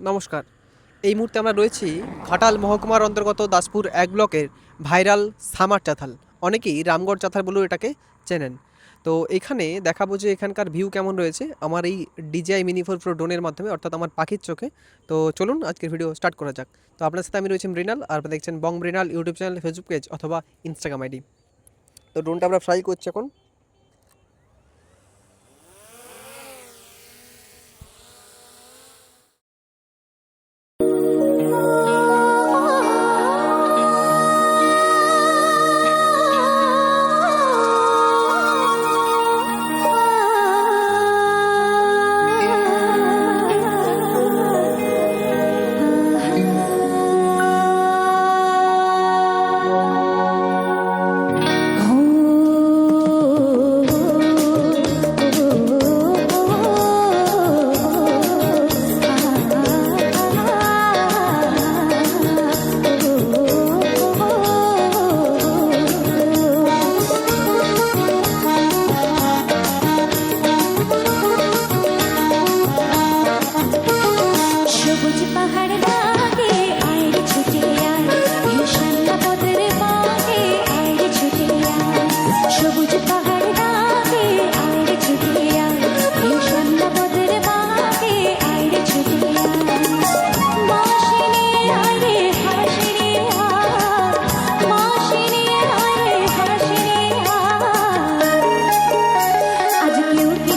নমস্কার। এই মুহূর্তে আমরা রয়েছি ঘাটাল মহকুমার অন্তর্গত দাসপুর ১ ব্লকের ভাইরাল সামার চাতাল। অনেকেই রামগড় চাতাল বলেও এটাকে চেনেন। তো এখানে দেখাবো যে এখানকার ভিউ কেমন রয়েছে আমার এই DJI Mini 4 Pro ড্রোনের মাধ্যমে, অর্থাৎ আমার পাখির চোখে। তো চলুন আজকের ভিডিও স্টার্ট করা যাক। তো আপনার সাথে আমি রয়েছি মৃণাল, আর আপনারা দেখছেন Bong Mrinal YouTube channel, Facebook page অথবা ইনস্টাগ্রাম আইডি। তো ড্রোনটা আমরা ফ্লাই করছি এখন।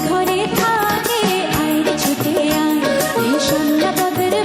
ঘরে থাকে আইরে ছুটে আয়, এই সন্ধ্যা পথের